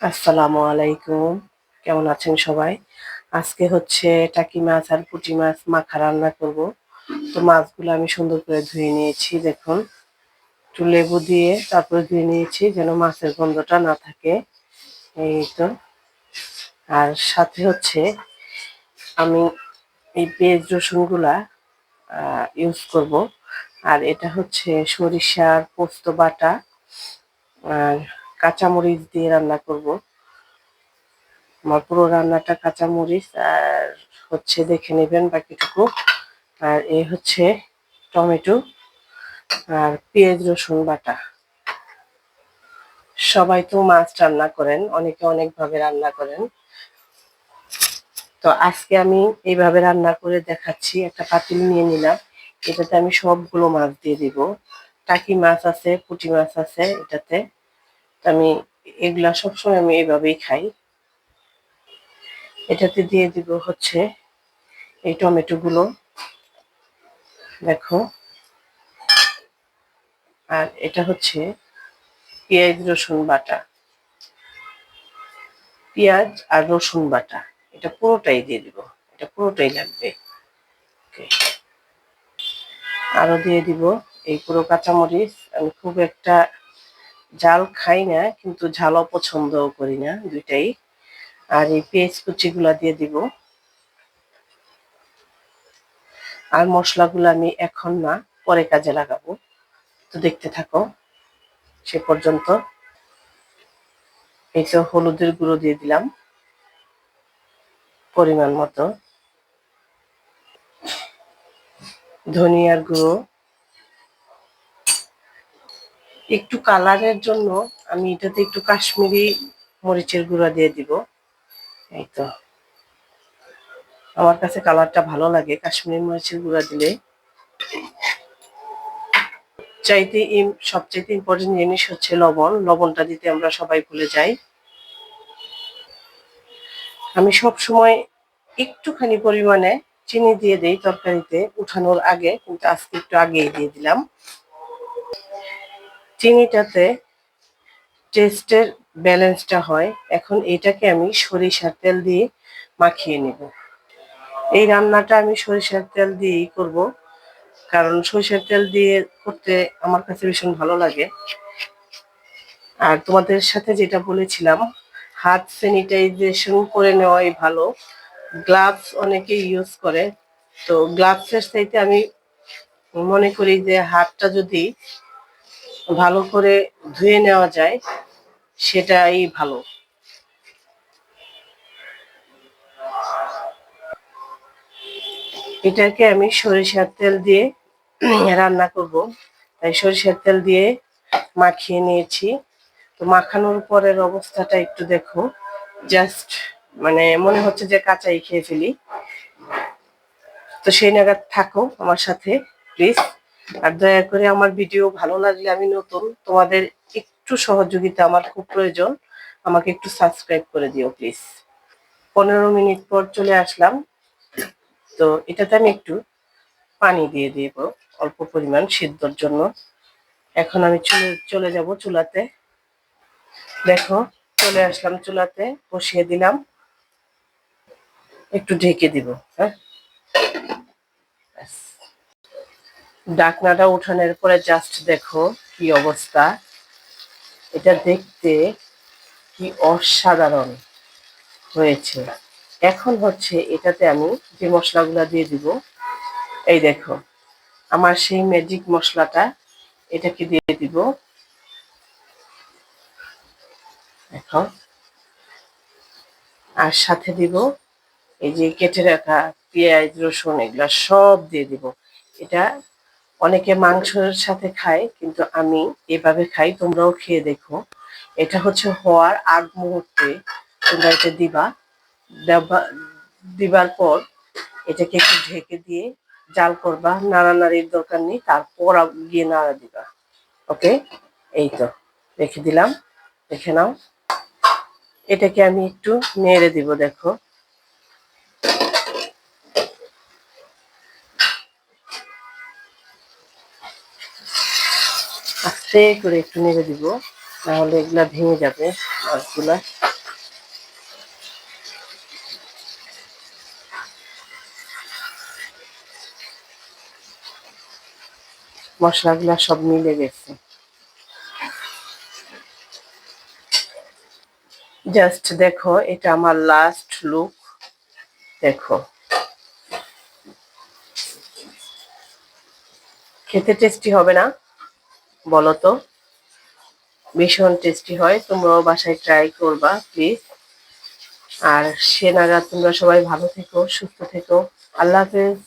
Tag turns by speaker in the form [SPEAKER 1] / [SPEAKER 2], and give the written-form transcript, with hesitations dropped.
[SPEAKER 1] আসসালামু আলাইকুম। কেমন আছেন সবাই? আজকে হচ্ছে টাকি মাছ আর পুঁটি মাছ মাখা রান্না করব। তো মাছগুলো আমি সুন্দর করে ধুয়ে নিয়েছি দেখুন। একটু লেবু দিয়ে তারপরে ধুয়ে নিয়েছি যেন মাছের গন্ধটা না থাকে। এই তো। আর সাথে হচ্ছে আমি এই পেঁয়াজ রসুনগুলা ইউজ করব। আর এটা হচ্ছে সরিষার পোস্ত বাটা আর কাঁচামরিচ দিয়ে রান্না করব। আমার পুরো রান্নাটা কাঁচামরিচ আর হচ্ছে দেখে নেবেন বাকিটুকু। আর এই হচ্ছে টমেটো আর পেঁয়াজ রসুন বাটা। সবাই তো মাছ রান্না করেন, অনেকে অনেকভাবে রান্না করেন। তো আজকে আমি এইভাবে রান্না করে দেখাচ্ছি। একটা পাতিল নিয়ে নিলাম, এটাতে আমি সবগুলো মাছ দিয়ে দিব। টাকি মাছ আছে, পুঁটি মাছ আছে এটাতে। তো আমি এগুলা সবসময় আমি এইভাবেই খাই। এটাতে দিয়ে দিব হচ্ছে এই টমেটো গুলো দেখো। আর এটা হচ্ছে পেঁয়াজ রসুন বাটা, পেঁয়াজ আর রসুন বাটা, এটা পুরোটাই দিয়ে দিব। এটা পুরোটাই লাগবে। আরো দিয়ে দিব এই পুরো কাঁচামরিচ। আমি খুব একটা ঝাল খাই না, কিন্তু ঝালও পছন্দও করি না, দুইটাই। আর এই পেঁয়াজ কুচিগুলা দিয়ে দিব। আর মশলাগুলো আমি এখন না, পরে কাজে লাগাবো। তো দেখতে থাকো সে পর্যন্ত। এই তো হলুদের গুঁড়ো দিয়ে দিলাম পরিমাণ মতো, ধনিয়ার গুঁড়ো। একটু কালারের জন্য আমি এটাতে একটু কাশ্মীরি মরিচের গুঁড়া দিয়ে দিব। এই তো, আমার কাছে কালারটা ভালো লাগে কাশ্মীরি মরিচের গুঁড়া দিলে। সবচাইতে ইম্পর্টেন্ট জিনিস হচ্ছে লবণ। লবণটা দিতে আমরা সবাই ভুলে যাই। আমি সব সময় একটুখানি পরিমাণে চিনি দিয়ে দেই তরকারিতে উঠানোর আগে, কিন্তু আজকে একটু আগেই দিয়ে দিলাম। চিনিটাতে টেস্টের ব্যালেন্সটা হয়। এখন এটাকে আমি সরিষার তেল দিয়ে মাখিয়ে নেব। এই রান্নাটা আমি সরিষার তেল দিয়েই করব, কারণ সরিষার তেল দিয়ে করতে আমার কাছে ভীষণ ভালো লাগে। আর তোমাদের সাথে যেটা বলেছিলাম, হাত স্যানিটাইজেশন করে নেওয়াই ভালো। গ্লাভস অনেকে ইউজ করে, তো গ্লাভসের চাইতে আমি মনে করি যে হাতটা যদি ভালো করে ধুয়ে নেওয়া যায় সেটাই ভালো। এটাকে আমি সরিষার তেল দিয়ে রান্না করব, তাই সরিষার তেল দিয়ে মাখিয়ে নিয়েছি। তো মাখানোর পরের অবস্থাটা একটু দেখো। জাস্ট মানে মনে হচ্ছে যে কাঁচাই খেয়ে ফেলি। তো সেই নাগাদ থাকো আমার সাথে প্লিজ। আর দয়া করে আমার ভিডিও ভালো লাগলে, আমি নতুন, তোমাদের একটু সহযোগিতা আমার খুব প্রয়োজন। আমাকে একটু সাবস্ক্রাইব করে দিও প্লিজ। 15 মিনিট পর চলে আসলাম। তো এটাতে আমি একটু পানি দিয়ে দিব অল্প পরিমাণ সিদ্ধর জন্য। এখন আমি চলে যাব চুলাতে। দেখো, চলে আসলাম চুলাতে, বসিয়ে দিলাম। একটু ঢেকে দিব। হ্যাঁ, ঢাকনাটা উঠানোর পরে জাস্ট দেখো কি অবস্থা। এটা দেখতে কি অসাধারণ হয়েছে। এখন হচ্ছে এটাতে আমি যে মশলাগুলো দিয়ে দিব। এই দেখো আমার সেই ম্যাজিক মশলাটা, এটাকে দিয়ে দিব। দেখো, আর সাথে দিব এই যে কেটে রাখা পেঁয়াজ রসুন, এগুলা সব দিয়ে দিব। এটা অনেকে মাংসের সাথে খায়, কিন্তু আমি এভাবে খাই, তোমরাও খেয়ে দেখো। এটা হচ্ছে হওয়ার আগ মুহূর্তে তোমরা এটা দিবা। দিবার পর এটাকে একটু ঢেকে দিয়ে জাল করবা, নাড়ানাড়ির দরকার নেই, তারপর গিয়ে নাড়া দিবা। ওকে, এই তো রেখে দিলাম। দেখে নাও, এটাকে আমি একটু নেড়ে দিব। দেখো, আস্তে করে একটু নেড়ে দিব। নাহলে এগুলা ভেঙে যাবে মাছগুলা। মশলাগুলা সব মিলে গেছে। জাস্ট দেখো, এটা আমার লাস্ট লুক। দেখো, খেতে টেস্টি হবে না বলো তো? ভীষণ টেস্টি হয়, তোমরাও বাসায় ট্রাই করবা প্লিজ। আর সে নাগাদ তোমরা সবাই ভালো থেকো, সুস্থ থেকো। আল্লাহ হাফেজ।